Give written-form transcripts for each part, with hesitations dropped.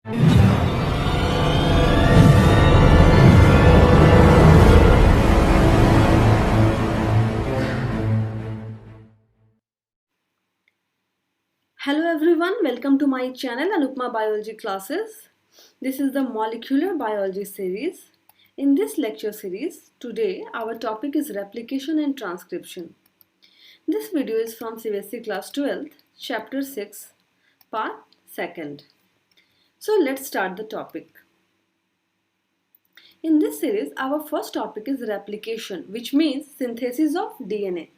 Hello everyone, welcome to my channel Anupma Biology Classes. This is the Molecular Biology series. In this lecture series, today our topic is Replication and Transcription. This video is from CBSE Class 12th, Chapter 6, Part 2. So let's start the topic. In this series, our first topic is replication, which means synthesis of DNA.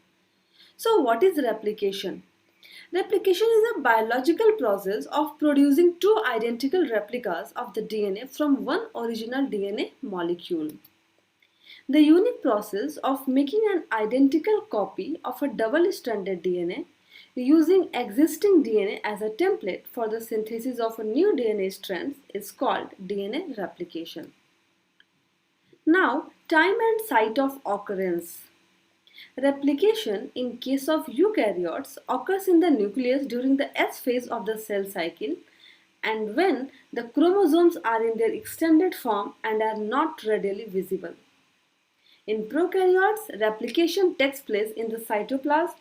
So what is replication? Replication is a biological process of producing two identical replicas of the DNA from one original DNA molecule. The unique process of making an identical copy of a double-stranded DNA using existing DNA as a template for the synthesis of a new DNA strand is called DNA replication. Now, time and site of occurrence. Replication in case of eukaryotes occurs in the nucleus during the S phase of the cell cycle and when the chromosomes are in their extended form and are not readily visible. In prokaryotes, replication takes place in the cytoplasm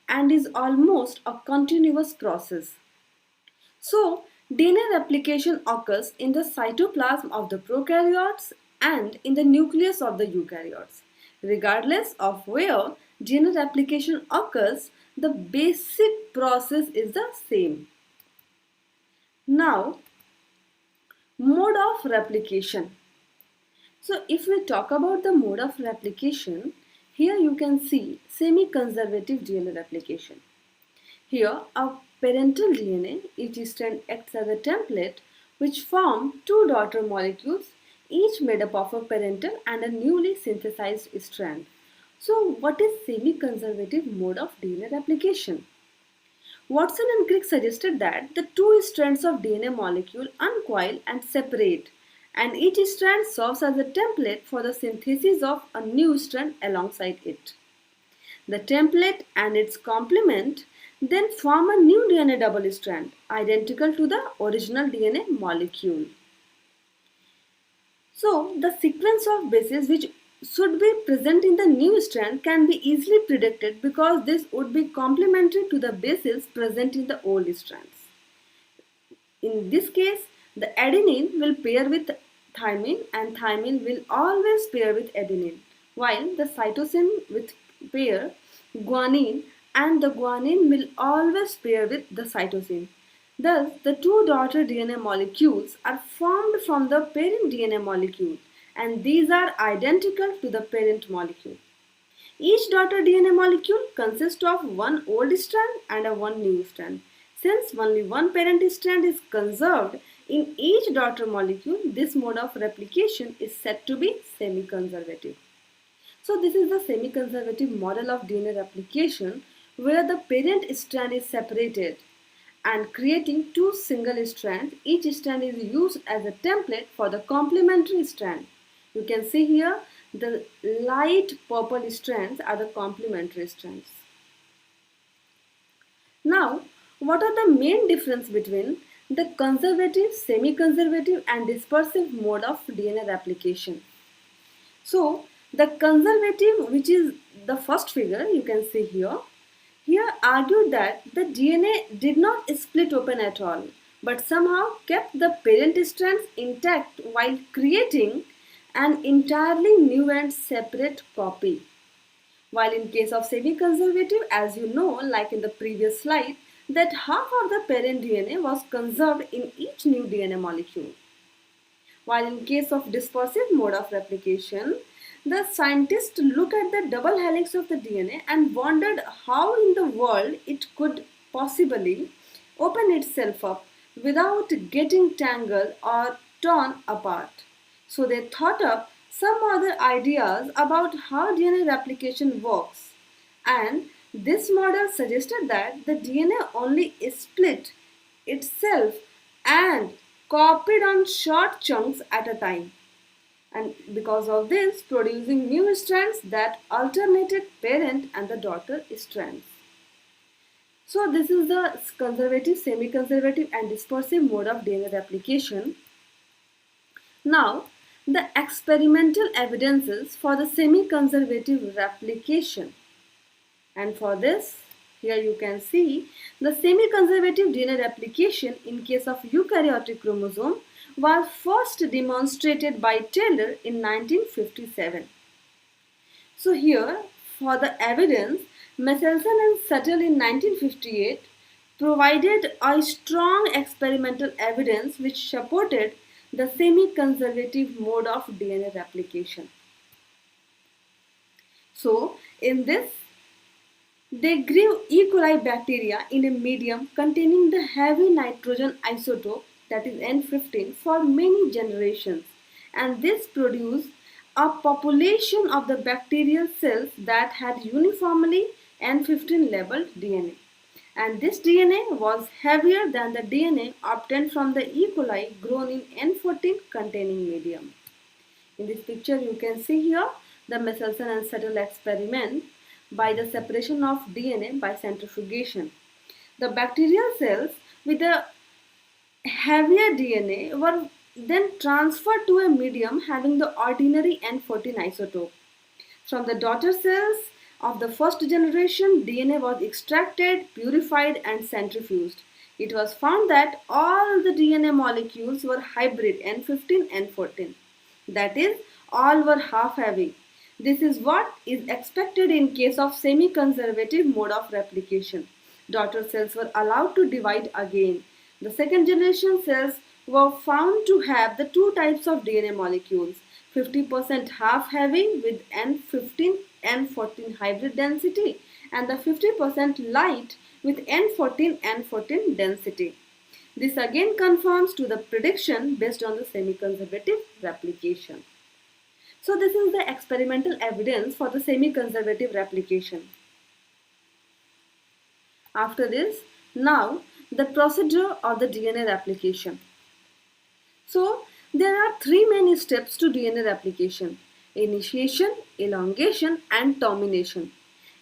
and is almost a continuous process. So, DNA replication occurs in the cytoplasm of the prokaryotes and in the nucleus of the eukaryotes. Regardless of where DNA replication occurs, the basic process is the same. Now, mode of replication. So, if we talk about the mode of replication, here you can see semi-conservative DNA replication. Here, a parental DNA, each strand acts as a template which form two daughter molecules, each made up of a parental and a newly synthesized strand. So, what is semi-conservative mode of DNA replication? Watson and Crick suggested that the two strands of DNA molecule uncoil and separate, and each strand serves as a template for the synthesis of a new strand alongside it. The template and its complement then form a new DNA double strand, identical to the original DNA molecule. So, the sequence of bases which should be present in the new strand can be easily predicted because this would be complementary to the bases present in the old strands. In this case, the adenine will pair with thymine and thymine will always pair with adenine, while the cytosine will pair guanine and the guanine will always pair with the cytosine. Thus, the two daughter DNA molecules are formed from the parent DNA molecule and these are identical to the parent molecule. Each daughter DNA molecule consists of one old strand and one new strand. Since only one parent strand is conserved in each daughter molecule, this mode of replication is said to be semi-conservative. So, this is the semi-conservative model of DNA replication where the parent strand is separated and creating two single strands. Each strand is used as a template for the complementary strand. You can see here the light purple strands are the complementary strands. Now, what are the main difference between the conservative, semi-conservative and dispersive mode of DNA replication? So, the conservative, which is the first figure you can see here, argued that the DNA did not split open at all, but somehow kept the parent strands intact while creating an entirely new and separate copy. While in case of semi-conservative, as you know, like in the previous slide, that half of the parent DNA was conserved in each new DNA molecule. While in case of dispersive mode of replication, the scientists looked at the double helix of the DNA and wondered how in the world it could possibly open itself up without getting tangled or torn apart. So they thought up some other ideas about how DNA replication works, and this model suggested that the DNA only split itself and copied on short chunks at a time, and because of this producing new strands that alternated parent and the daughter strands. So this is the conservative, semi-conservative and dispersive mode of DNA replication. Now, the experimental evidences for the semi-conservative replication. And for this, here you can see the semi-conservative DNA replication in case of eukaryotic chromosome was first demonstrated by Taylor in 1957. So here, for the evidence, Michelson and Suttle in 1958 provided a strong experimental evidence which supported the semi-conservative mode of DNA replication. So, in this, they grew E. coli bacteria in a medium containing the heavy nitrogen isotope, that is N15, for many generations, and this produced a population of the bacterial cells that had uniformly N15 labeled DNA. And this DNA was heavier than the DNA obtained from the E. coli grown in N14 containing medium. In this picture you can see here the Michelson and Suttle experiment by the separation of DNA by centrifugation. The bacterial cells with the heavier DNA were then transferred to a medium having the ordinary N14 isotope. From the daughter cells of the first generation, DNA was extracted, purified and centrifuged. It was found that all the DNA molecules were hybrid N15-N14. That is, all were half heavy. This is what is expected in case of semi-conservative mode of replication. Daughter cells were allowed to divide again. The second generation cells were found to have the two types of DNA molecules, 50% half heavy with N15 N14 hybrid density and the 50% light with N14 N14 density. This again confirms to the prediction based on the semi-conservative replication. So this is the experimental evidence for the semi-conservative replication. After this, now the procedure of the DNA replication. So there are three main steps to DNA replication: initiation, elongation and termination.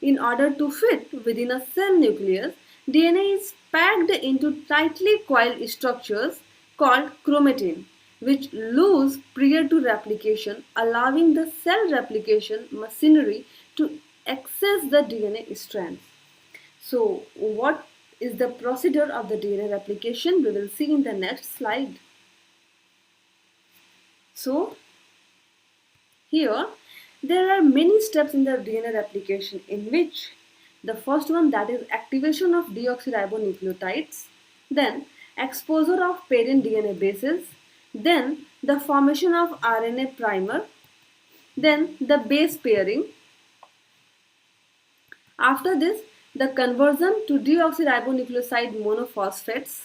In order to fit within a cell nucleus, DNA is packed into tightly coiled structures called chromatin, which loose prior to replication, allowing the cell replication machinery to access the DNA strands. So, what is the procedure of the DNA replication? We will see in the next slide. So, here there are many steps in the DNA replication, in which the first one, that is activation of deoxyribonucleotides, then exposure of parent DNA bases, then the formation of RNA primer, then the base pairing. After this, the conversion to deoxyribonucleoside monophosphates,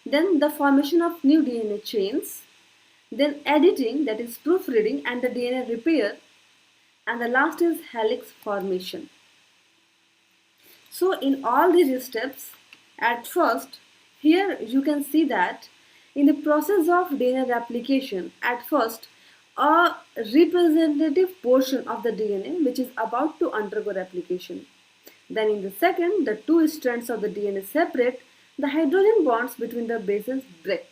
then the formation of new DNA chains, then editing, that is proofreading and the DNA repair, and the last is helix formation. So in all these steps, at first, here you can see that in the process of DNA replication, at first, a representative portion of the DNA which is about to undergo replication. Then in the second, the two strands of the DNA separate, the hydrogen bonds between the bases break.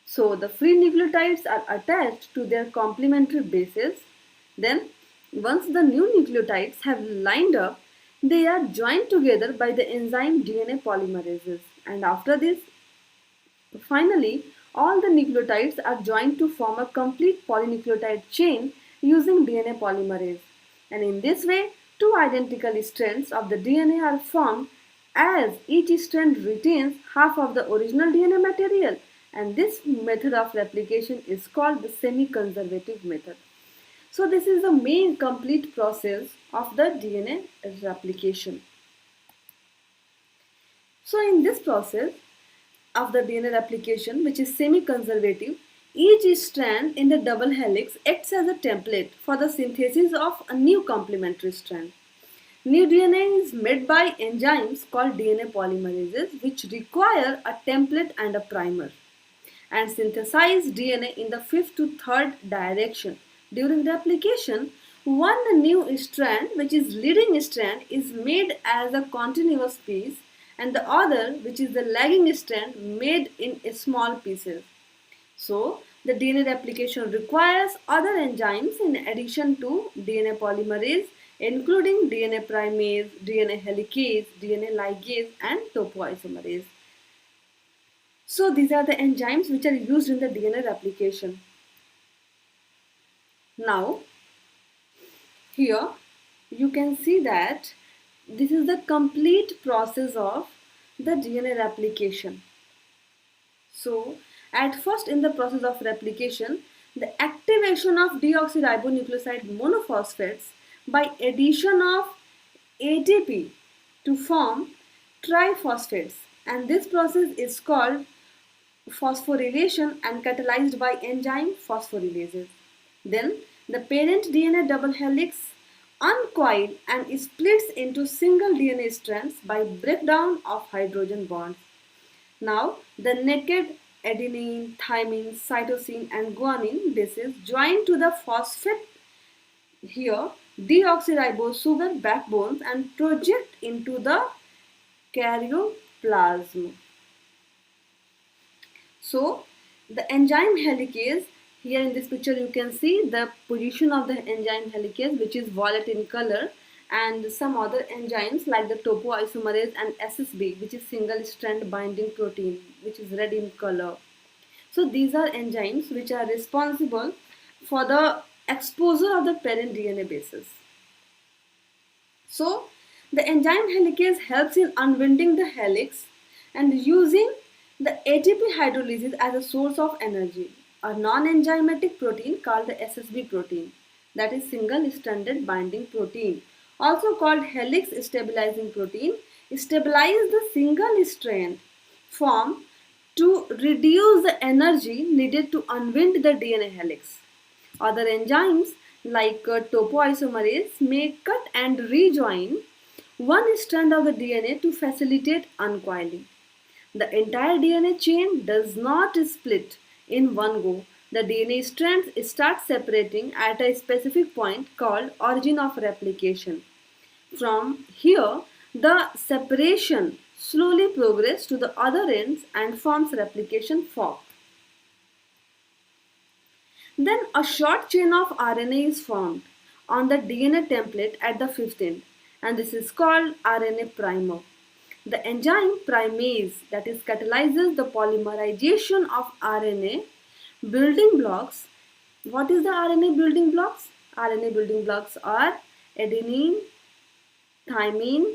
So the free nucleotides are attached to their complementary bases. Then once the new nucleotides have lined up, they are joined together by the enzyme DNA polymerases. And after this, finally, all the nucleotides are joined to form a complete polynucleotide chain using DNA polymerase. And in this way, two identical strands of the DNA are formed, as each strand retains half of the original DNA material. And this method of replication is called the semi-conservative method. So this is the main complete process of the DNA replication. So in this process of the DNA replication, which is semi-conservative, each strand in the double helix acts as a template for the synthesis of a new complementary strand. New DNA is made by enzymes called DNA polymerases, which require a template and a primer, and synthesize DNA in the fifth to third direction. During replication, one new strand, which is leading strand, is made as a continuous piece, and the other, which is the lagging strand, made in small pieces. So, the DNA replication requires other enzymes in addition to DNA polymerase, including DNA primase, DNA helicase, DNA ligase, and topoisomerase. So, these are the enzymes which are used in the DNA replication. Now, here you can see that this is the complete process of the DNA replication. So, at first in the process of replication, the activation of deoxyribonucleoside monophosphates by addition of ATP to form triphosphates, and this process is called phosphorylation and catalyzed by enzyme phosphorylases. Then the parent DNA double helix uncoils and splits into single DNA strands by breakdown of hydrogen bonds. Now, the naked adenine, thymine, cytosine and guanine bases join to the phosphate here deoxyribose sugar backbones and project into the karyoplasm. So, the enzyme helicase, here in this picture you can see the position of the enzyme helicase, which is violet in color, and some other enzymes like the topoisomerase and SSB, which is single strand binding protein, which is red in color. So these are enzymes which are responsible for the exposure of the parent DNA bases. So the enzyme helicase helps in unwinding the helix and using the ATP hydrolysis as a source of energy. A non-enzymatic protein called the SSB protein, that is single stranded binding protein, also called helix stabilizing protein, stabilize the single strand form to reduce the energy needed to unwind the DNA helix. Other enzymes like topoisomerase may cut and rejoin one strand of the DNA to facilitate uncoiling. The entire DNA chain does not split in one go. The DNA strands start separating at a specific point called origin of replication. From here, the separation slowly progresses to the other ends and forms replication fork. Then a short chain of RNA is formed on the DNA template at the fifth end, and this is called RNA primer. The enzyme primase, that is, catalyzes the polymerization of RNA building blocks. What is the RNA building blocks? RNA building blocks are adenine, thymine,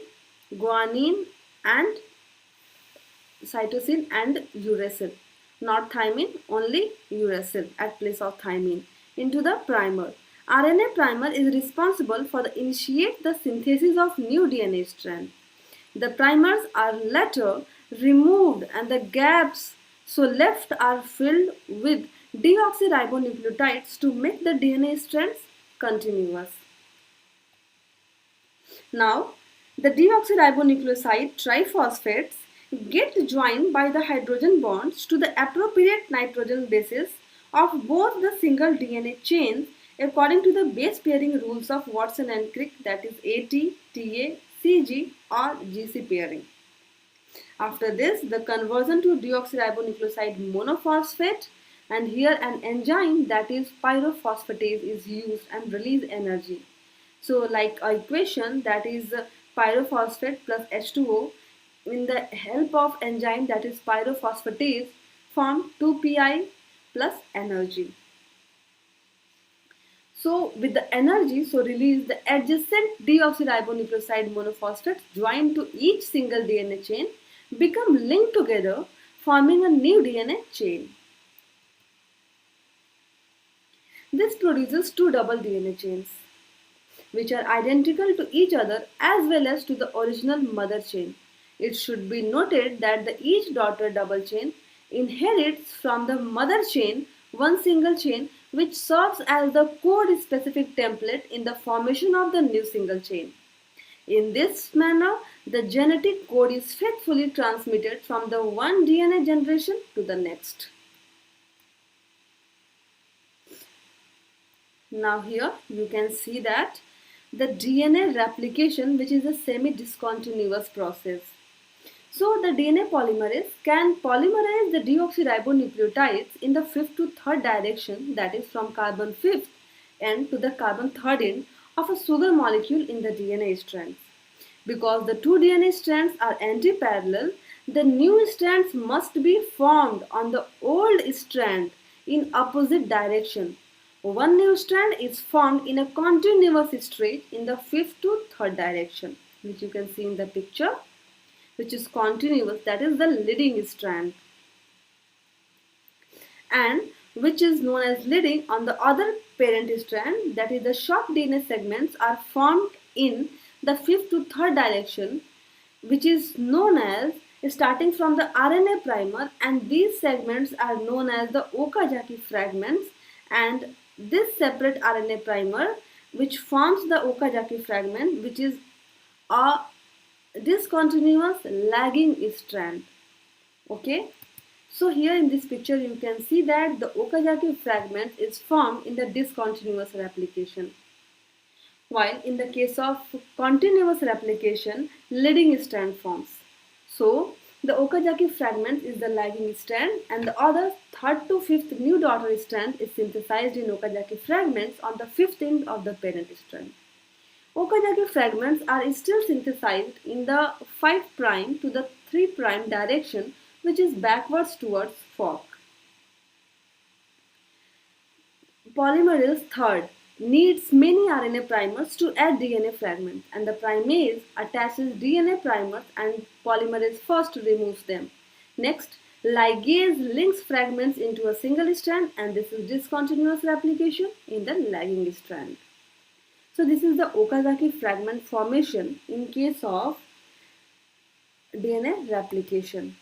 guanine and cytosine and uracil. Not thymine, only uracil at place of thymine into the primer. RNA primer is responsible for the initiate the synthesis of new DNA strand. The primers are later removed and the gaps so left are filled with deoxyribonucleotides to make the DNA strands continuous. Now, the deoxyribonucleoside triphosphates get joined by the hydrogen bonds to the appropriate nitrogen bases of both the single DNA chains according to the base pairing rules of Watson and Crick, that is AT, TA, CG or GC pairing. After this, the conversion to deoxyribonucleoside monophosphate, and here an enzyme, that is pyrophosphatase, is used and release energy. So like a equation, that is pyrophosphate plus H2O, in the help of enzyme, that is pyrophosphatase, form 2pi plus energy. So with the energy release, the adjacent deoxyribonucleoside monophosphates joined to each single DNA chain become linked together, forming a new DNA chain. This produces two double DNA chains which are identical to each other as well as to the original mother chain. It should be noted that each daughter double chain inherits from the mother chain one single chain which serves as the code-specific template in the formation of the new single chain. In this manner, the genetic code is faithfully transmitted from the one DNA generation to the next. Now here you can see that the DNA replication, which is a semi-discontinuous process. So the DNA polymerase can polymerize the deoxyribonucleotides in the fifth to third direction, that is from carbon fifth end to the carbon third end of a sugar molecule in the DNA strands. Because the two DNA strands are anti-parallel, the new strands must be formed on the old strand in opposite direction. One new strand is formed in a continuous straight in the fifth to third direction, which you can see in the picture, which is continuous, that is the leading strand, and which is known as leading on the other parent strand, that is the short DNA segments are formed in the fifth to third direction, which is known as starting from the RNA primer, and these segments are known as the Okazaki fragments, and this separate RNA primer which forms the Okazaki fragment, which is a discontinuous lagging strand. Okay, so here in this picture you can see that the Okazaki fragment is formed in the discontinuous replication, while in the case of continuous replication, leading strand forms. So the Okazaki fragment is the lagging strand, and the other third to fifth new daughter strand is synthesized in Okazaki fragments on the fifth end of the parent strand. Okazaki fragments are still synthesized in the 5' to the 3' direction, which is backwards towards fork. Polymerase third needs many RNA primers to add DNA fragments, and the primase attaches DNA primers and polymerase first removes them. Next, ligase links fragments into a single strand, and this is discontinuous replication in the lagging strand. So this is the Okazaki fragment formation in case of DNA replication.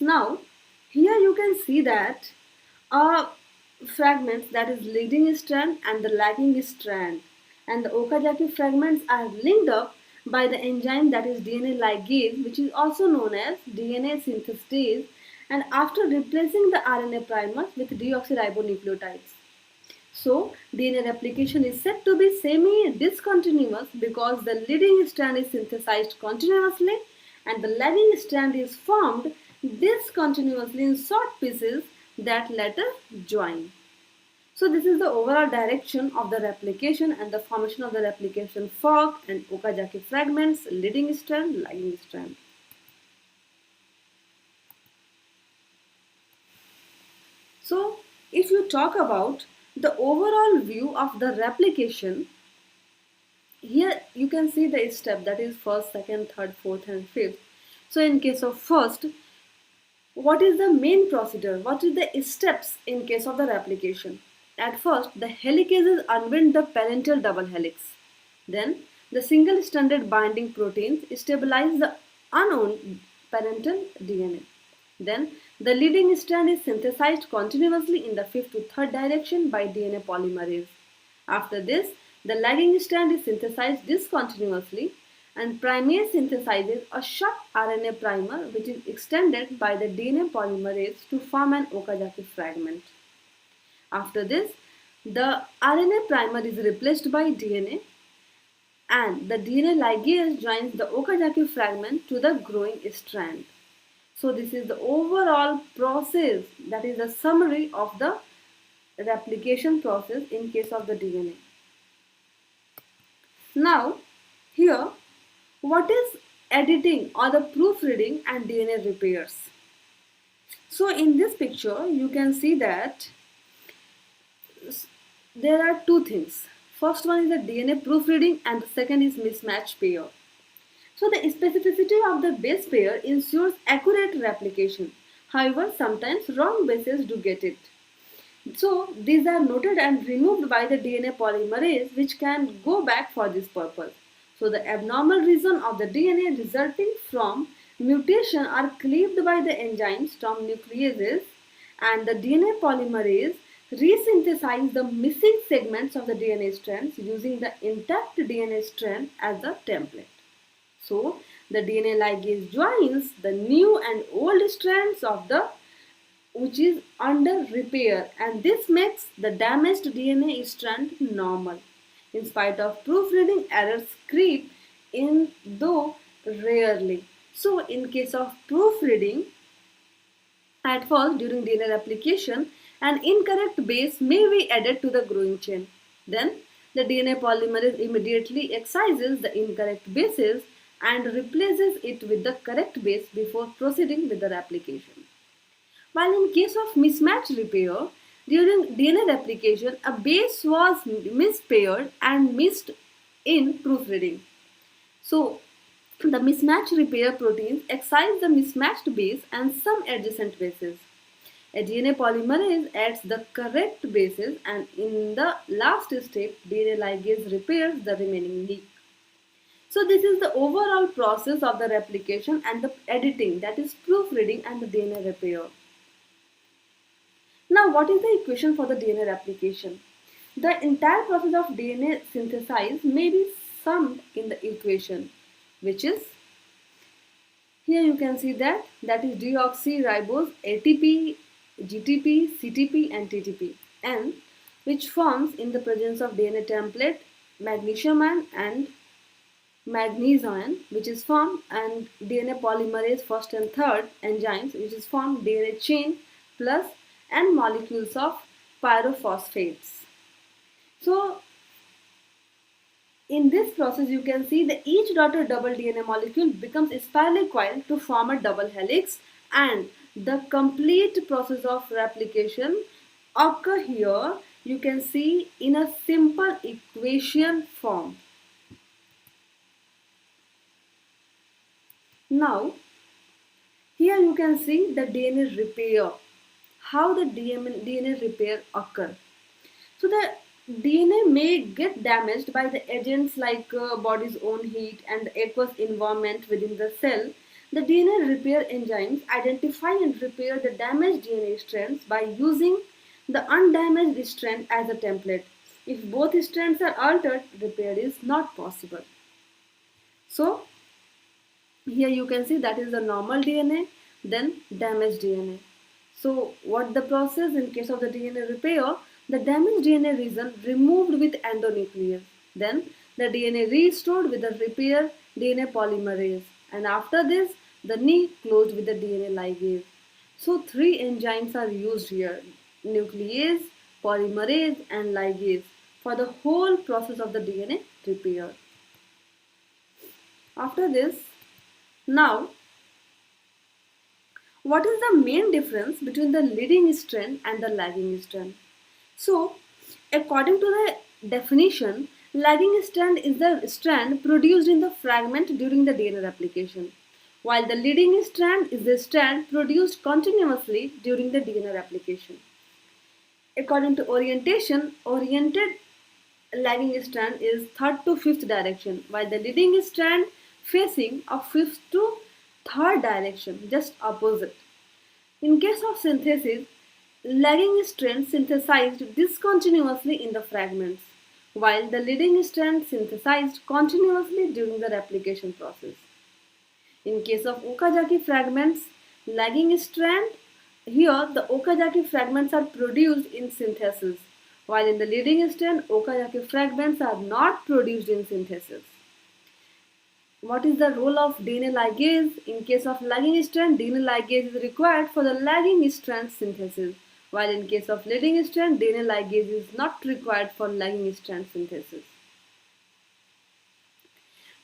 Now, here you can see that fragments, that is leading strand and the lagging strand, and the Okazaki fragments are linked up by the enzyme, that is DNA ligase, which is also known as DNA synthetase, and after replacing the RNA primer with deoxyribonucleotides. So DNA replication is said to be semi-discontinuous because the leading strand is synthesized continuously and the lagging strand is formed discontinuously in short pieces that later join. So this is the overall direction of the replication and the formation of the replication fork and Okazaki fragments, leading strand, lagging strand. So if you talk about the overall view of the replication, here you can see the step, that is first, second, third, fourth and fifth. So in case of first, what is the main procedure? What is the steps in case of the replication? At first, the helicases unwind the parental double helix. Then, the single-stranded binding proteins stabilize the unwound parental DNA. Then, the leading strand is synthesized continuously in the fifth to third direction by DNA polymerase. After this, the lagging strand is synthesized discontinuously, and primase synthesizes a short RNA primer which is extended by the DNA polymerase to form an Okazaki fragment. After this, the RNA primer is replaced by DNA, and the DNA ligase joins the Okazaki fragment to the growing strand. So this is the overall process, that is the summary of the replication process in case of the DNA. Now, here, what is editing or the proofreading and DNA repairs? So in this picture, you can see that there are two things. First one is the DNA proofreading and the second is mismatch pair. So the specificity of the base pair ensures accurate replication. However, sometimes wrong bases do get it. So these are noted and removed by the DNA polymerase, which can go back for this purpose. So the abnormal region of the DNA resulting from mutation are cleaved by the enzymes termed nucleases, and the DNA polymerase resynthesize the missing segments of the DNA strands using the intact DNA strand as a template. So the DNA ligase joins the new and old strands of the which is under repair, and this makes the damaged DNA strand normal. In spite of proofreading, errors creep in, though rarely. So, in case of proofreading, at first, during DNA replication, an incorrect base may be added to the growing chain. Then, the DNA polymerase immediately excises the incorrect bases and replaces it with the correct base before proceeding with the replication. While in case of mismatch repair, during DNA replication, a base was mispaired and missed in proofreading. So, the mismatch repair proteins excise the mismatched base and some adjacent bases. A DNA polymerase adds the correct bases, and in the last step, DNA ligase repairs the remaining leak. So this is the overall process of the replication and the editing, that is proofreading and the DNA repair. Now, what is the equation for the DNA replication? The entire process of DNA synthesis may be summed in the equation, which is, here you can see that is deoxyribose ATP, GTP, CTP and TTP, and which forms in the presence of DNA template magnesium and magnesium, which is formed, and DNA polymerase first and third enzymes, which is formed DNA chain plus and molecules of pyrophosphates. So in this process you can see that each daughter double DNA molecule becomes spirally coiled to form a double helix, and the complete process of replication occur here, you can see, in a simple equation form. Now, here you can see the DNA repair, how the DNA repair occur. So the DNA may get damaged by the agents like body's own heat and the aqueous environment within the cell. The DNA repair enzymes identify and repair the damaged DNA strands by using the undamaged strand as a template. If both strands are altered, repair is not possible. So, here you can see that is the normal DNA, then damaged DNA. So what the process in case of the DNA repair? The damaged DNA region removed with endonuclease. Then the DNA restored with the repair DNA polymerase. And after this, the knee closed with the DNA ligase. So three enzymes are used here: nuclease, polymerase and ligase for the whole process of the DNA repair. After this, now, what is the main difference between the leading strand and the lagging strand? So, according to the definition, lagging strand is the strand produced in the fragment during the DNA replication, while the leading strand is the strand produced continuously during the DNA replication. According to orientation, oriented lagging strand is third to fifth direction, while the leading strand facing a fifth to third direction, just opposite. In case of synthesis, lagging strand synthesized discontinuously in the fragments, while the leading strand synthesized continuously during the replication process. In case of Okazaki fragments, lagging strand, here the Okazaki fragments are produced in synthesis, while in the leading strand, Okazaki fragments are not produced in synthesis. What is the role of DNA ligase? In case of lagging strand, DNA ligase is required for the lagging strand synthesis, while in case of leading strand, DNA ligase is not required for lagging strand synthesis.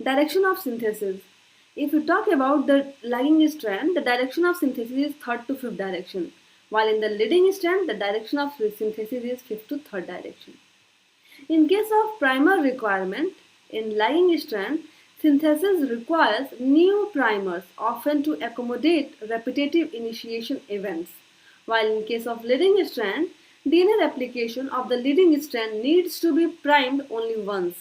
Direction of synthesis. If you talk about the lagging strand, the direction of synthesis is third to fifth direction, while in the leading strand, the direction of synthesis is fifth to third direction. In case of primer requirement, in lagging strand, synthesis requires new primers, often to accommodate repetitive initiation events, while in case of leading strand, DNA replication of the leading strand needs to be primed only once.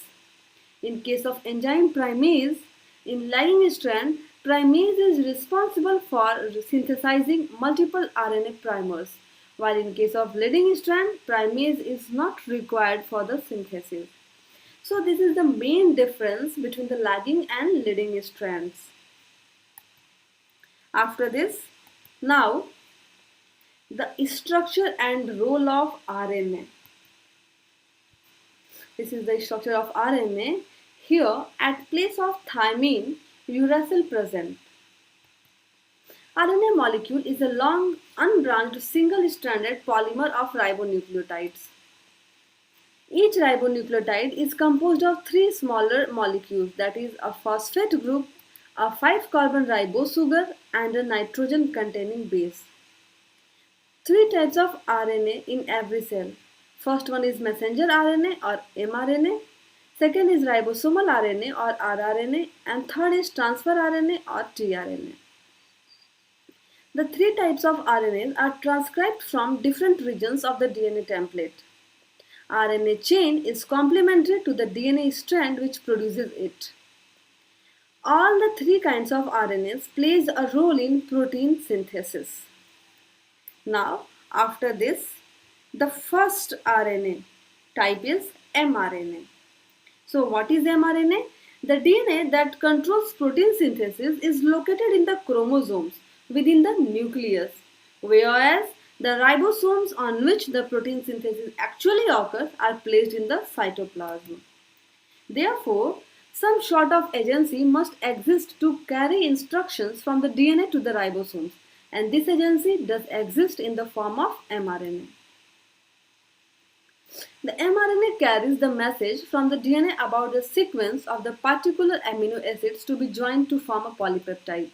In case of enzyme primase, in lagging strand, primase is responsible for synthesizing multiple RNA primers, while in case of leading strand, primase is not required for the synthesis. So this is the main difference between the lagging and leading strands. After this, now The structure and role of RNA. This is the structure of RNA. Here, at place of thymine, uracil present. RNA molecule is a long, unbranched, single-stranded polymer of ribonucleotides. Each ribonucleotide is composed of three smaller molecules, that is a phosphate group, a 5-carbon ribose sugar, and a nitrogen-containing base. Three types of RNA in every cell. First one is messenger RNA or mRNA. Second is ribosomal RNA or RRNA. And third is transfer RNA or TRNA. The three types of RNAs are transcribed from different regions of the DNA template. RNA chain is complementary to the DNA strand which produces it. All the three kinds of RNAs plays a role in protein synthesis. Now, after this, the first RNA type is mRNA. So, what is mRNA? The DNA that controls protein synthesis is located in the chromosomes within the nucleus, whereas the ribosomes on which the protein synthesis actually occurs are placed in the cytoplasm. Therefore, some sort of agency must exist to carry instructions from the DNA to the ribosomes, and this agency does exist in the form of mRNA. The mRNA carries the message from the DNA about the sequence of the particular amino acids to be joined to form a polypeptide.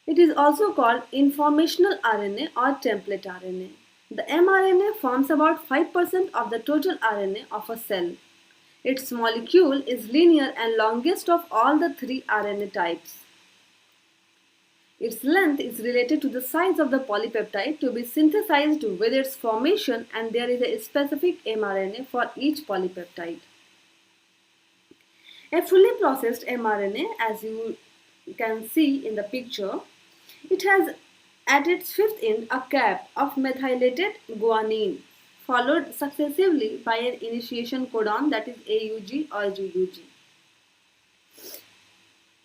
It is also called informational RNA or template RNA. The mRNA forms about 5% of the total RNA of a cell. Its molecule is linear and longest of all the three RNA types. Its length is related to the size of the polypeptide to be synthesized with its formation, and there is a specific mRNA for each polypeptide. A fully processed mRNA, as you can see in the picture, it has at its fifth end a cap of methylated guanine, followed successively by an initiation codon, that is AUG or GUG.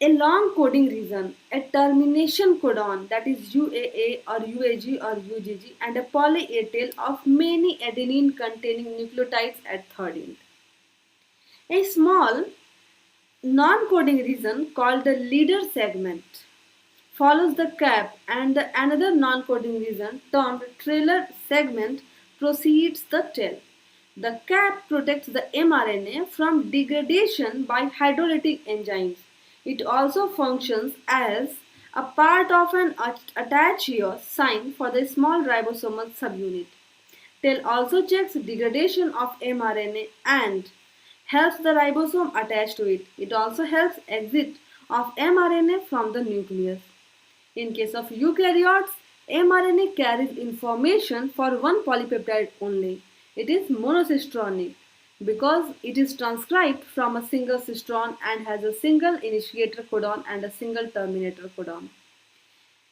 A long coding region, a termination codon, that is UAA or UAG or UGG, and a poly A tail of many adenine containing nucleotides at third end. A small non-coding region called the leader segment follows the cap, and another non-coding region termed trailer segment precedes the tail. The cap protects the mRNA from degradation by hydrolytic enzymes. It also functions as a part of an attachio sign for the small ribosomal subunit. Tail also checks degradation of mRNA and helps the ribosome attach to it. It also helps exit of mRNA from the nucleus. In case of eukaryotes, mRNA carries information for one polypeptide only. It is monocistronic because it is transcribed from a single cistron and has a single initiator codon and a single terminator codon.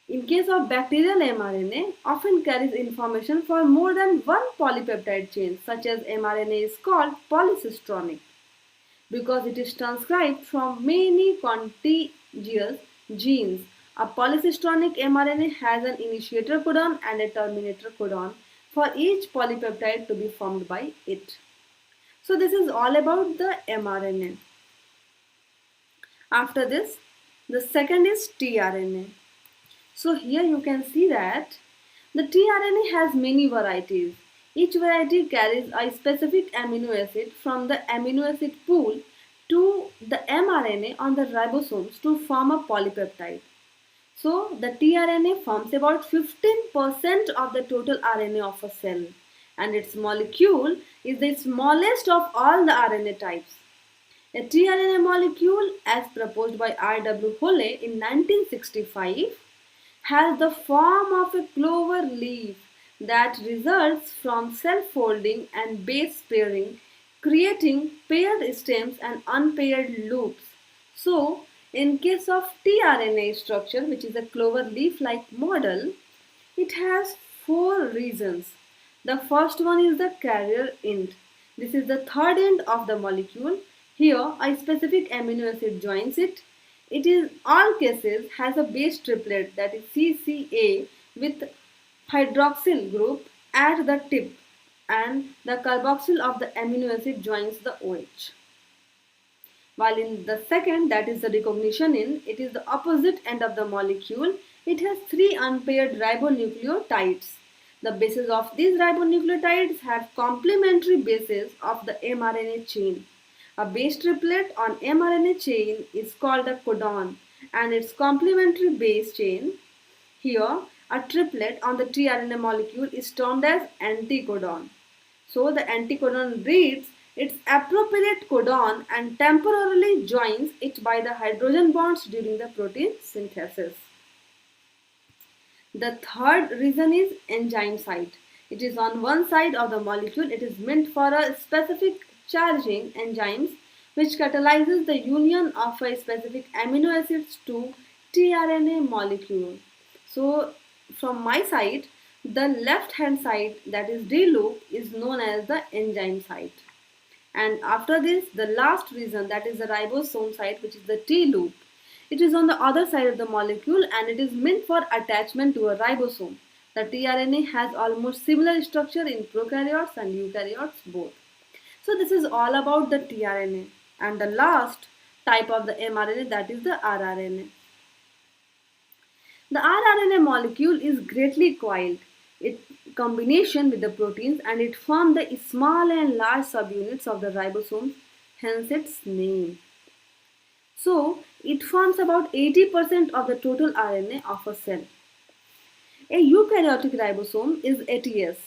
In case of bacterial mRNA, often carries information for more than one polypeptide chain, such as mRNA is called polycistronic because it is transcribed from many contiguous genes. A polycistronic mRNA has an initiator codon and a terminator codon for each polypeptide to be formed by it. So this is all about the mRNA. After this, the second is tRNA. So here you can see that the tRNA has many varieties. Each variety carries a specific amino acid from the amino acid pool to the mRNA on the ribosomes to form a polypeptide. So the tRNA forms about 15% of the total RNA of a cell, and its molecule is the smallest of all the RNA types. A tRNA molecule, as proposed by R.W. Hole in 1965, has the form of a clover leaf that results from self-folding and base pairing, creating paired stems and unpaired loops. So, in case of tRNA structure, which is a clover leaf-like model, it has four regions. The first one is the carrier end. This is the third end of the molecule. Here, a specific amino acid joins it. It in all cases has a base triplet, that is CCA, with hydroxyl group at the tip and the carboxyl of the amino acid joins the OH. While in the second, that is the recognition in, it is the opposite end of the molecule. It has three unpaired ribonucleotides. The bases of these ribonucleotides have complementary bases of the mRNA chain. A base triplet on mRNA chain is called a codon, and its complementary base chain, here a triplet on the tRNA molecule, is termed as anticodon. So the anticodon reads its appropriate codon and temporarily joins it by the hydrogen bonds during the protein synthesis. The third reason is enzyme site. It is on one side of the molecule. It is meant for a specific charging enzymes which catalyzes the union of a specific amino acids to tRNA molecule. So from my side, the left hand side, that is D loop, is known as the enzyme site. And after this, the last reason, that is the ribosome site, which is the T loop. It is on the other side of the molecule and it is meant for attachment to a ribosome. The tRNA has almost similar structure in prokaryotes and eukaryotes both. So this is all about the tRNA. And the last type of the mRNA, that is the RRNA. The RRNA molecule is greatly coiled in combination with the proteins and it forms the small and large subunits of the ribosomes, hence its name. So it forms about 80% of the total RNA of a cell. A eukaryotic ribosome is 80S.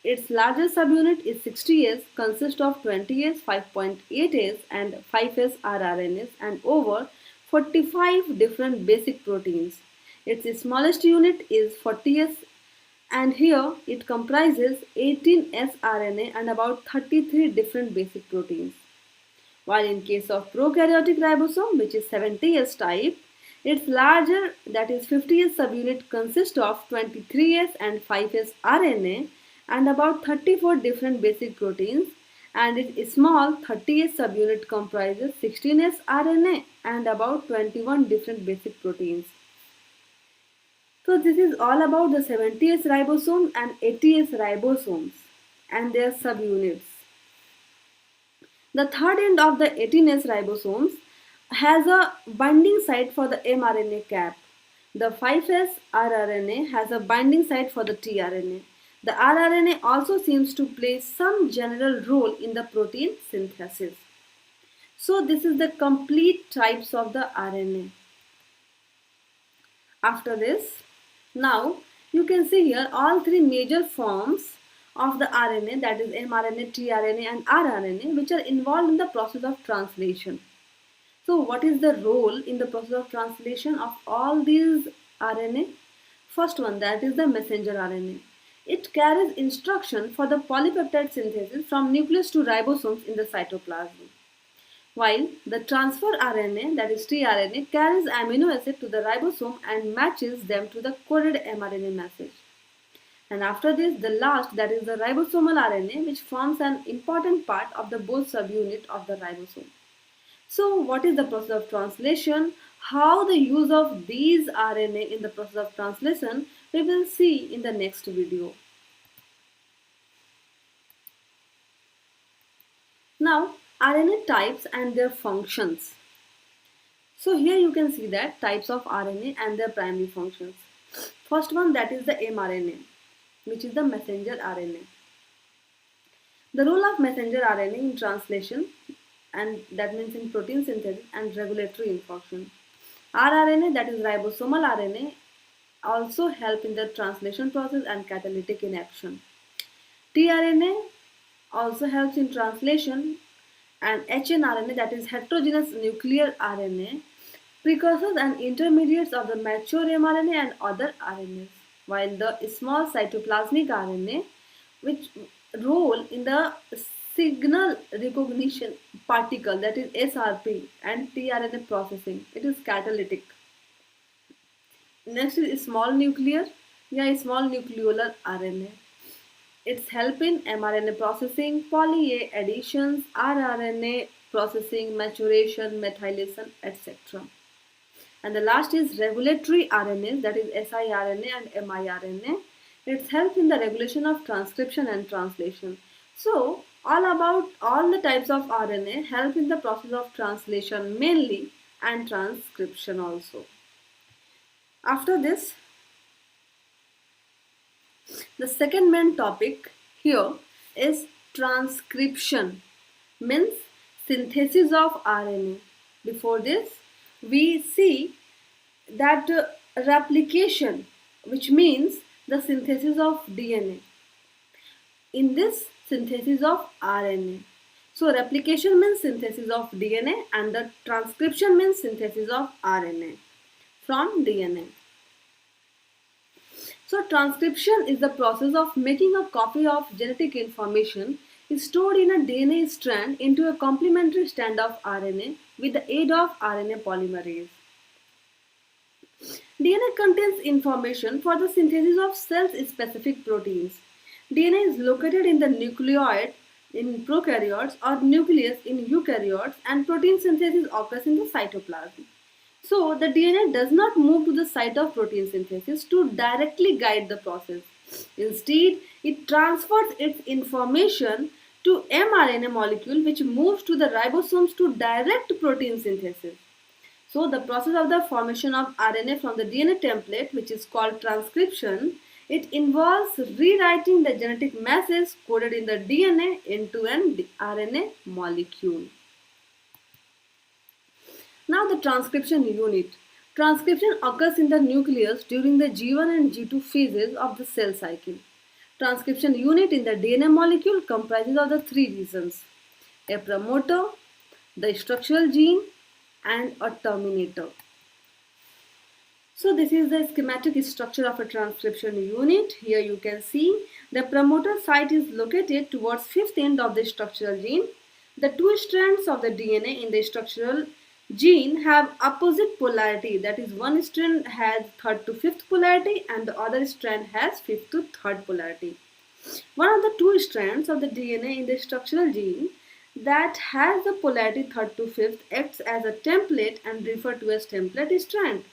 Its largest subunit is 60S, consists of 20S, 5.8S and 5S RRNAs and over 45 different basic proteins. Its smallest unit is 40S and here it comprises 18S RNA and about 33 different basic proteins. While in case of prokaryotic ribosome, which is 70S type, its larger, that is 50S subunit, consists of 23S and 5S RNA and about 34 different basic proteins, and its small 30S subunit comprises 16S RNA and about 21 different basic proteins. So this is all about the 70S ribosome and 80S ribosomes and their subunits. The third end of the 18S ribosomes has a binding site for the mRNA cap. The 5S RRNA has a binding site for the tRNA. The RRNA also seems to play some general role in the protein synthesis. So this is the complete types of the RNA. After this, now you can see here all three major forms of the RNA, that is mRNA, tRNA and RRNA, which are involved in the process of translation. So what is the role in the process of translation of all these RNA? First one, that is the messenger RNA. It carries instruction for the polypeptide synthesis from nucleus to ribosomes in the cytoplasm. While the transfer RNA, that is tRNA, carries amino acid to the ribosome and matches them to the coded mRNA message. And after this, the last, that is the ribosomal RNA, which forms an important part of the both subunit of the ribosome. So what is the process of translation? How the use of these RNA in the process of translation, we will see in the next video. Now, RNA types and their functions. So here you can see that types of RNA and their primary functions. First one, that is the mRNA, which is the messenger RNA. The role of messenger RNA in translation, and that means in protein synthesis and regulatory function. RRNA, that is ribosomal RNA, also help in the translation process and catalytic inaction. tRNA also helps in translation, and hnRNA, that is heterogeneous nuclear RNA, precursors and intermediates of the mature mRNA and other RNAs. While the small cytoplasmic RNA, which role in the signal recognition particle, that is SRP, and tRNA processing, it is catalytic. Next is small nuclear, small nucleolar RNA. Its help in mRNA processing, poly-A additions, RRNA processing, maturation, methylation, etc. And the last is regulatory RNAs, that is siRNA and miRNA. It's help in the regulation of transcription and translation. So, all the types of RNA help in the process of translation mainly and transcription also. After this, the second main topic here is transcription, means synthesis of RNA. Before this, we see that replication, which means the synthesis of DNA. In this synthesis of RNA. So replication means synthesis of DNA and the transcription means synthesis of RNA from DNA. So transcription is the process of making a copy of genetic information stored in a DNA strand into a complementary strand of RNA with the aid of RNA polymerase. DNA contains information for the synthesis of cell-specific proteins. DNA is located in the nucleoid in prokaryotes or nucleus in eukaryotes, and protein synthesis occurs in the cytoplasm. So, the DNA does not move to the site of protein synthesis to directly guide the process. Instead, it transfers its information to mRNA molecule, which moves to the ribosomes to direct protein synthesis. So the process of the formation of RNA from the DNA template, which is called transcription, it involves rewriting the genetic message coded in the DNA into an RNA molecule. Now the transcription unit. Transcription occurs in the nucleus during the G1 and G2 phases of the cell cycle. Transcription unit in the DNA molecule comprises of the three regions: a promoter, the structural gene, and a terminator. So this is the schematic structure of a transcription unit. Here you can see the promoter site is located towards fifth end of the structural gene. The two strands of the DNA in the structural gene have opposite polarity, that is, one strand has third to fifth polarity and the other strand has fifth to third polarity. One of the two strands of the DNA in the structural gene that has the polarity third to fifth acts as a template and referred to as template strand,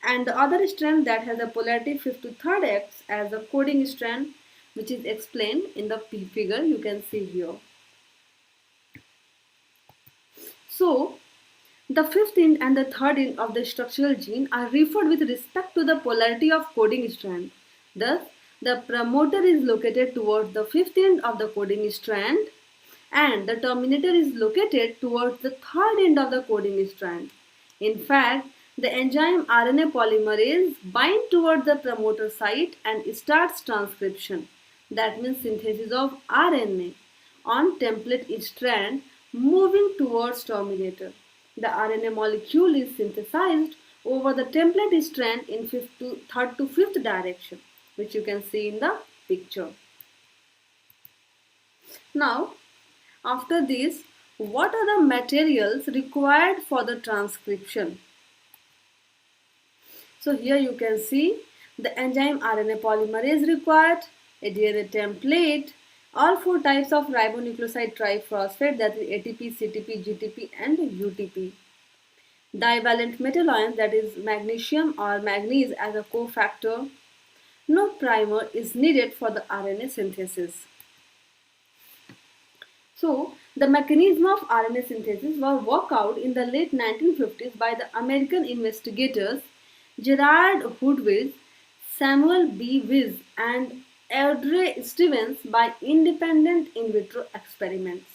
and the other strand that has a polarity fifth to third acts as a coding strand, which is explained in the figure you can see here. So the fifth end and the third end of the structural gene are referred with respect to the polarity of coding strand. Thus, the promoter is located towards the fifth end of the coding strand and the terminator is located towards the third end of the coding strand. In fact, the enzyme RNA polymerase binds towards the promoter site and starts transcription. That means synthesis of RNA on template strand moving towards terminator. The RNA molecule is synthesized over the template strand in third to fifth direction, which you can see in the picture. Now, after this, what are the materials required for the transcription? So here you can see the enzyme RNA polymerase required, a DNA template, all four types of ribonucleoside triphosphate, that is ATP, CTP, GTP and UTP. Divalent metal ions, that is magnesium or manganese as a cofactor. No primer is needed for the RNA synthesis. So, the mechanism of RNA synthesis was worked out in the late 1950s by the American investigators Gerard Woodward, Samuel B. Wiss, and Audrey Stevens by independent in vitro experiments.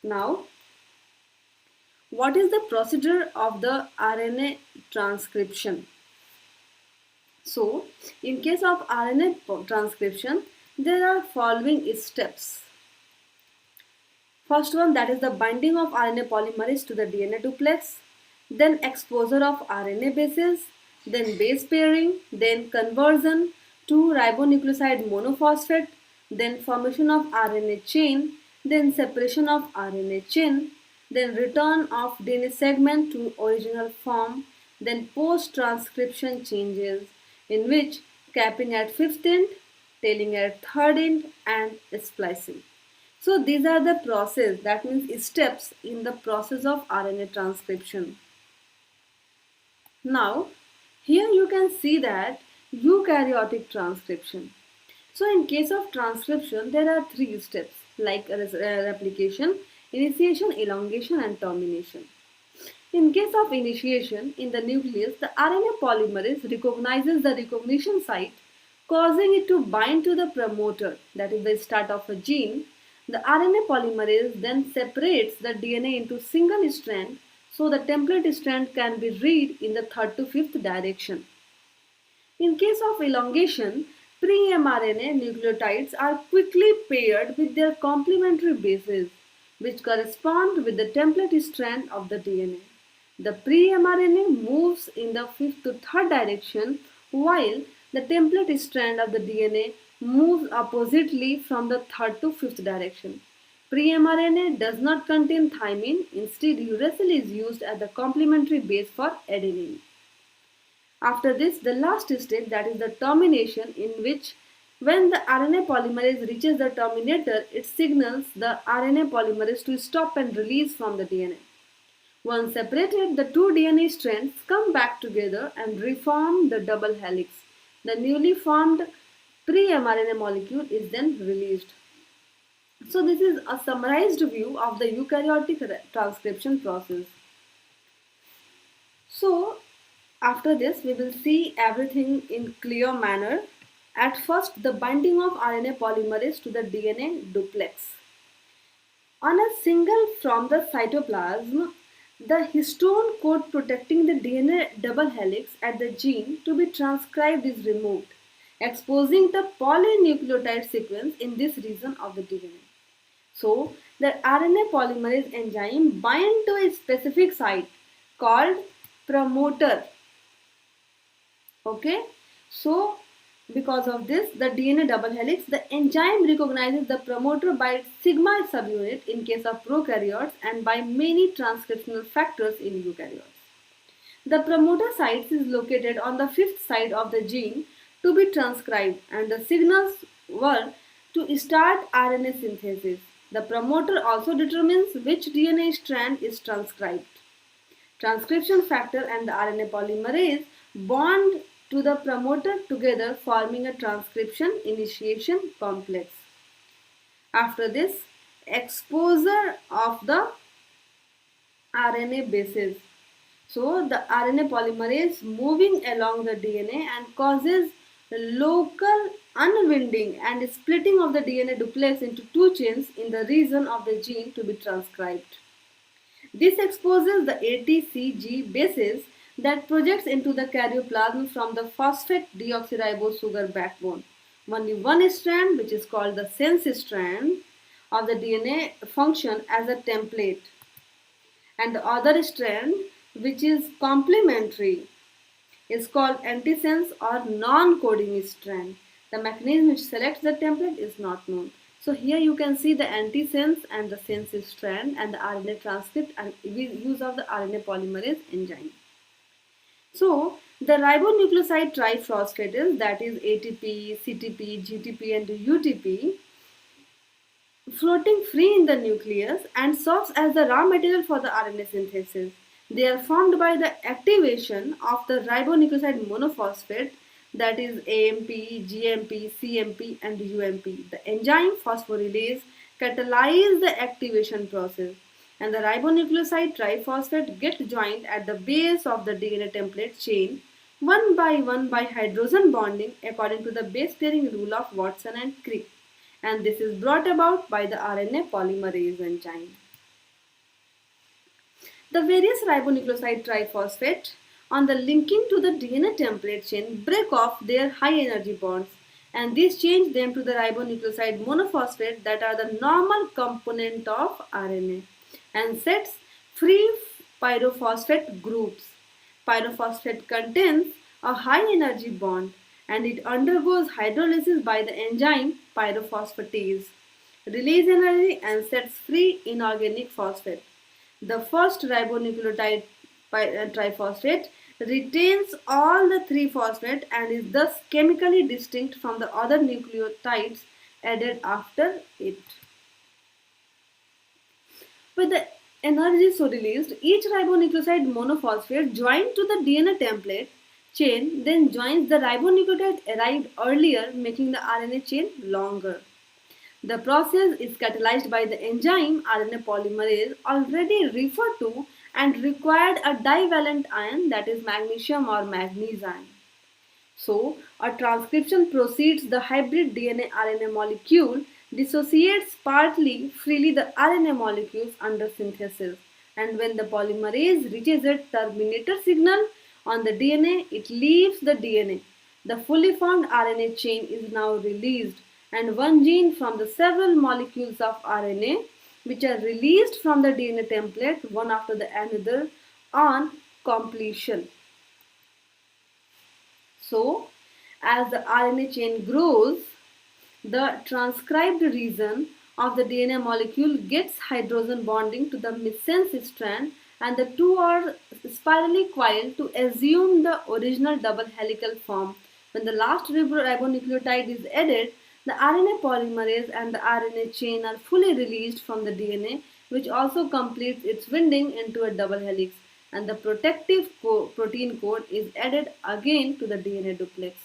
Now, what is the procedure of the RNA transcription? So, in case of RNA transcription, there are following steps. First one, that is the binding of RNA polymerase to the DNA duplex, then exposure of RNA bases, then base pairing, then conversion to ribonucleoside monophosphate, then formation of RNA chain, then separation of RNA chain, then return of DNA segment to original form, then post-transcription changes, in which capping at fifth end, tailing at third end and splicing. So these are the process, that means steps in the process of RNA transcription. Now, here you can see that eukaryotic transcription. So in case of transcription, there are three steps like replication, initiation, elongation and termination. In case of initiation, in the nucleus, the RNA polymerase recognizes the recognition site, causing it to bind to the promoter, that is the start of a gene. The RNA polymerase then separates the DNA into single strand so the template strand can be read in the third to fifth direction. In case of elongation, pre-mRNA nucleotides are quickly paired with their complementary bases, which correspond with the template strand of the DNA. The pre-mRNA moves in the fifth to third direction, while the template strand of the DNA moves oppositely from the third to fifth direction. Pre-mRNA does not contain thymine, instead uracil is used as the complementary base for adenine. After this, the last step, that is the termination, in which when the RNA polymerase reaches the terminator, it signals the RNA polymerase to stop and release from the DNA. Once separated, the two DNA strands come back together and reform the double helix. The newly formed pre-mRNA molecule is then released. So this is a summarized view of the eukaryotic transcription process. So after this, we will see everything in clear manner. At first, the binding of RNA polymerase to the DNA duplex. On a single from the cytoplasm, the histone coat protecting the DNA double helix at the gene to be transcribed is removed, exposing the polynucleotide sequence in this region of the DNA. So, the RNA polymerase enzyme binds to a specific site called promoter. Okay, so because of this, the DNA double helix, the enzyme recognizes the promoter by its sigma subunit in case of prokaryotes and by many transcriptional factors in eukaryotes. The promoter site is located on the fifth side of the gene to be transcribed, and the signals were to start RNA synthesis. The promoter also determines which DNA strand is transcribed. Transcription factor and the RNA polymerase bond to the promoter together, forming a transcription initiation complex. After this, exposure of the RNA bases. So the RNA polymerase moving along the DNA and causes local unwinding and splitting of the DNA duplex into two chains in the region of the gene to be transcribed. This exposes the ATCG bases that projects into the karyoplasm from the phosphate deoxyribose sugar backbone. Only one strand, which is called the sense strand of the DNA, function as a template, and the other strand, which is complementary, is called antisense or non-coding strand. The mechanism which selects the template is not known. So here you can see the antisense and the sense strand and the RNA transcript and use of the RNA polymerase enzyme. So the ribonucleoside triphosphatase, that is ATP, CTP, GTP and UTP, floating free in the nucleus and serves as the raw material for the RNA synthesis. They are formed by the activation of the ribonucleoside monophosphate, that is AMP, GMP, CMP and UMP. The enzyme phosphorylase catalyzes the activation process, and the ribonucleoside triphosphate get joined at the base of the DNA template chain one by hydrogen bonding according to the base pairing rule of Watson and Crick, and this is brought about by the RNA polymerase enzyme. The various ribonucleoside triphosphate on the linking to the DNA template chain break off their high energy bonds, and this change them to the ribonucleoside monophosphate that are the normal component of RNA and sets free pyrophosphate groups. Pyrophosphate contains a high energy bond and it undergoes hydrolysis by the enzyme pyrophosphatase, release energy and sets free inorganic phosphate. The first ribonucleotide triphosphate retains all the three phosphate and is thus chemically distinct from the other nucleotides added after it. With the energy so released, each ribonucleoside monophosphate joined to the DNA template chain then joins the ribonucleotide arrived earlier, making the RNA chain longer. The process is catalyzed by the enzyme RNA polymerase already referred to and required a divalent ion, that is magnesium or manganese ion. So, a transcription proceeds. The hybrid DNA RNA molecule dissociates partly freely the RNA molecules under synthesis, and when the polymerase reaches its terminator signal on the DNA, it leaves the DNA. The fully formed RNA chain is now released, and one gene from the several molecules of RNA which are released from the DNA template one after the another on completion. So, as the RNA chain grows, the transcribed region of the DNA molecule gets hydrogen bonding to the missense strand, and the two are spirally coiled to assume the original double helical form. When the last ribonucleotide is added, the RNA polymerase and the RNA chain are fully released from the DNA, which also completes its winding into a double helix, and the protective protein code is added again to the DNA duplex.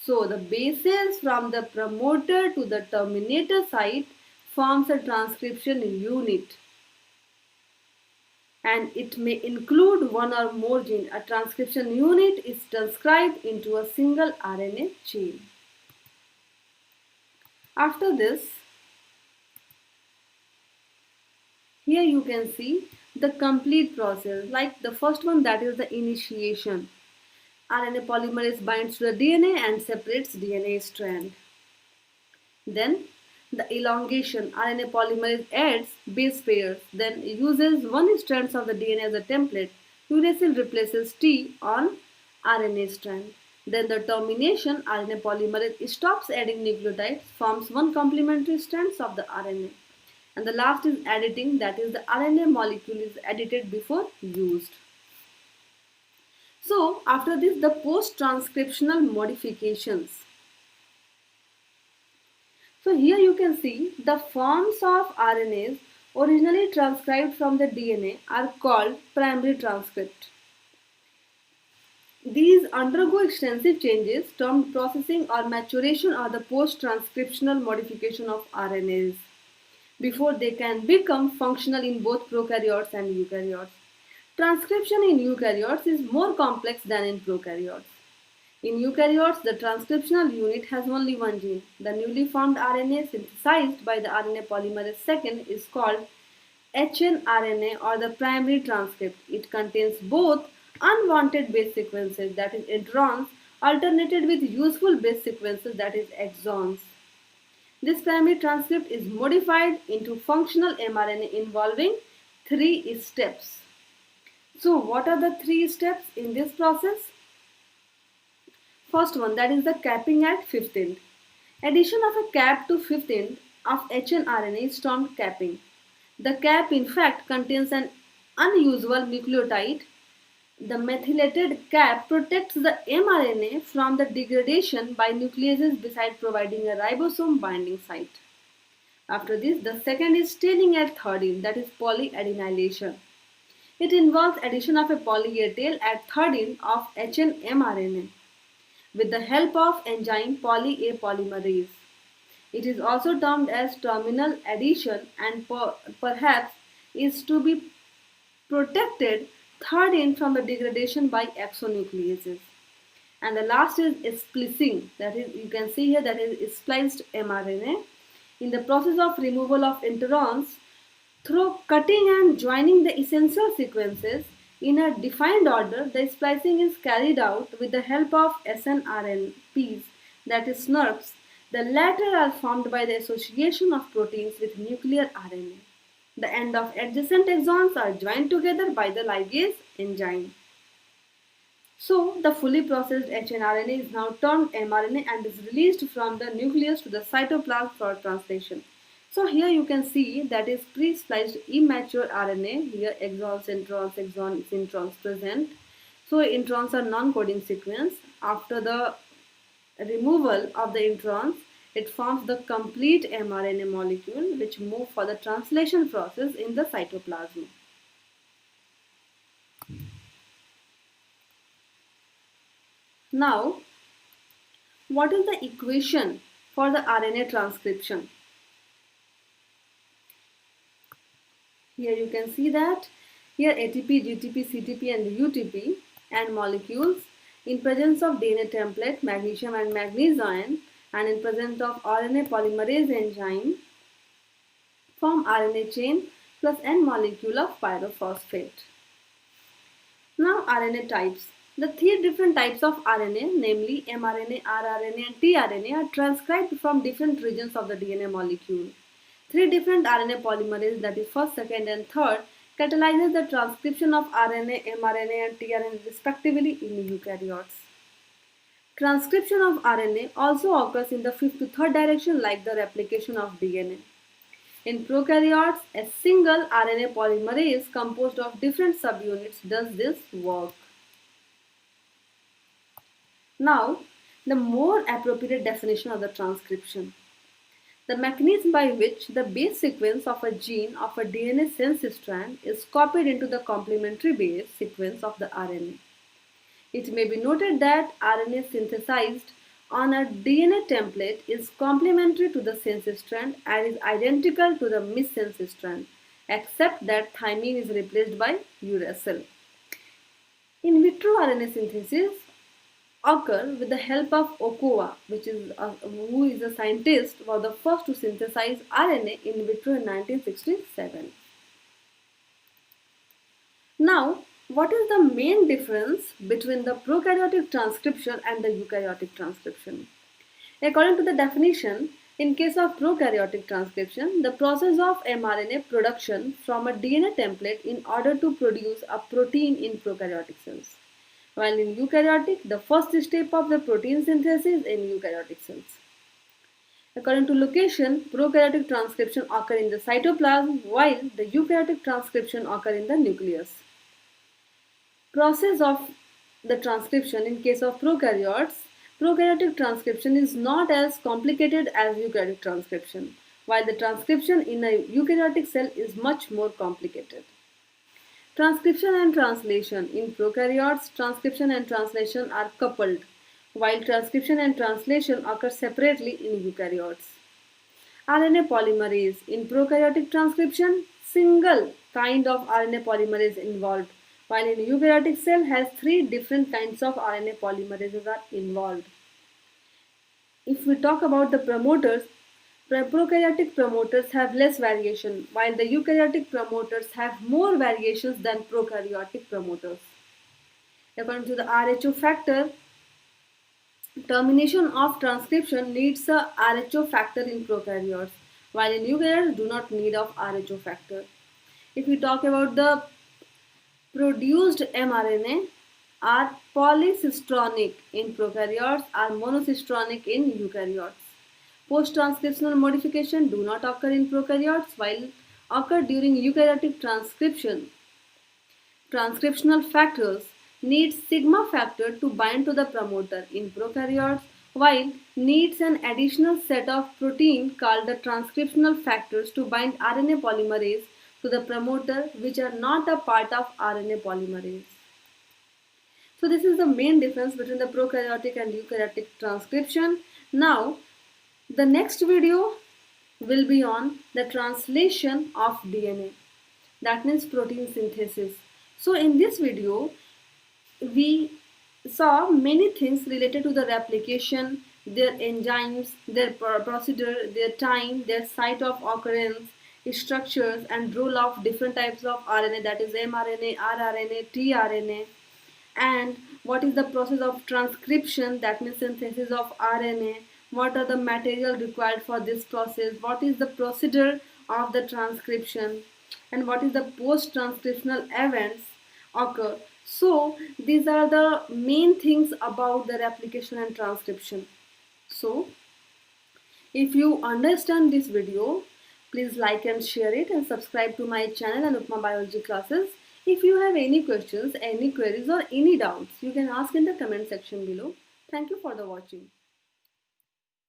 So the bases from the promoter to the terminator site forms a transcription unit, and it may include one or more genes. A transcription unit is transcribed into a single RNA chain. After this, here you can see the complete process, like the first one, that is the initiation. RNA polymerase binds to the DNA and separates DNA strand. Then the elongation, RNA polymerase adds base pairs, then uses one strand of the DNA as a template. Uracil replaces T on RNA strand. Then the termination, RNA polymerase stops adding nucleotides, forms one complementary strands of the RNA. And the last is editing, that is the RNA molecule is edited before used. So after this, the post-transcriptional modifications. So here you can see the forms of RNAs originally transcribed from the DNA are called primary transcript. These undergo extensive changes termed processing or maturation or the post-transcriptional modification of RNAs before they can become functional in both prokaryotes and eukaryotes. Transcription in eukaryotes is more complex than in prokaryotes. In eukaryotes, the transcriptional unit has only one gene. The newly formed RNA synthesized by the RNA polymerase second is called hnRNA or the primary transcript. It contains both unwanted base sequences, that is introns, alternated with useful base sequences, that is exons. This primary transcript is modified into functional mRNA involving 3 steps. So what are the 3 steps in this process? First one, that is the capping at 15th. Addition of a cap to 15th of hnRNA is termed capping. The cap in fact contains an unusual nucleotide. The methylated cap protects the mRNA from the degradation by nucleases besides providing a ribosome binding site. After this, the second is staining at 13th, that is polyadenylation. It involves addition of a poly-A tail at 13th of hnMRNA with the help of enzyme poly-A polymerase. It is also termed as terminal addition and perhaps is to be protected 13th from the degradation by exonucleases. And the last is splicing, that is, you can see here, that is spliced mRNA. In the process of removal of introns through cutting and joining the essential sequences in a defined order, the splicing is carried out with the help of snRNPs, that is SNRPs. The latter are formed by the association of proteins with nuclear RNA. The end of adjacent exons are joined together by the ligase enzyme. So, the fully processed hnRNA is now termed mRNA and is released from the nucleus to the cytoplasm for translation. So, here you can see that is pre-spliced immature RNA. Here exons, introns, exons, introns present. So, introns are non-coding sequence. After the removal of the introns, it forms the complete mRNA molecule which move for the translation process in the cytoplasm. Now, what is the equation for the RNA transcription? Here you can see that here ATP, GTP, CTP and UTP and molecules in presence of DNA template, magnesium and magnesium, and in presence of RNA polymerase enzyme form RNA chain plus N molecule of pyrophosphate. Now RNA types. The three different types of RNA, namely mRNA, RRNA and tRNA, are transcribed from different regions of the DNA molecule. Three different RNA polymerases, that is first, second and third, catalyzes the transcription of RNA, mRNA and tRNA respectively in eukaryotes. Transcription of RNA also occurs in the fifth to third direction like the replication of DNA. In prokaryotes, a single RNA polymerase composed of different subunits does this work. Now, the more appropriate definition of the transcription. The mechanism by which the base sequence of a gene of a DNA sense strand is copied into the complementary base sequence of the RNA. It may be noted that RNA synthesized on a DNA template is complementary to the sense strand and is identical to the missense strand, except that thymine is replaced by uracil. In vitro RNA synthesis occur with the help of Okowa, who is a scientist, was the first to synthesize RNA in vitro in 1967. Now, what is the main difference between the prokaryotic transcription and the eukaryotic transcription? According to the definition, in case of prokaryotic transcription, the process of mRNA production from a DNA template in order to produce a protein in prokaryotic cells. While in eukaryotic, the first step of the protein synthesis in eukaryotic cells. According to location, prokaryotic transcription occur in the cytoplasm while the eukaryotic transcription occur in the nucleus. Process of the transcription in case of prokaryotes, prokaryotic transcription is not as complicated as eukaryotic transcription, while the transcription in a eukaryotic cell is much more complicated. Transcription and translation. In prokaryotes, transcription and translation are coupled, while transcription and translation occur separately in eukaryotes. RNA polymerase. In prokaryotic transcription, single kind of RNA polymerase involved, while in eukaryotic cell has three different kinds of RNA polymerases are involved. If we talk about the promoters, prokaryotic promoters have less variation, while the eukaryotic promoters have more variations than prokaryotic promoters. According to the Rho factor, termination of transcription needs a Rho factor in prokaryotes, while in eukaryotes do not need of Rho factor. If we talk about the produced mRNA, are polycistronic in prokaryotes, are monocistronic in eukaryotes. Post-transcriptional modification do not occur in prokaryotes while occur during eukaryotic transcription. Transcriptional factors need sigma factor to bind to the promoter in prokaryotes while needs an additional set of protein called the transcriptional factors to bind RNA polymerase to the promoter which are not a part of RNA polymerase. So this is the main difference between the prokaryotic and eukaryotic transcription. Now, the next video will be on the translation of DNA, that means protein synthesis. So in this video, we saw many things related to the replication, their enzymes, their procedure, their time, their site of occurrence, structures and role of different types of RNA, that is mRNA, RRNA, tRNA, and what is the process of transcription, that means synthesis of RNA. What are the material required for this process? What is the procedure of the transcription? And what is the post-transcriptional events occur? So these are the main things about the replication and transcription. So if you understand this video, please like and share it and subscribe to my channel Anupma Biology Classes. If you have any questions, any queries or any doubts, you can ask in the comment section below. Thank you for the watching.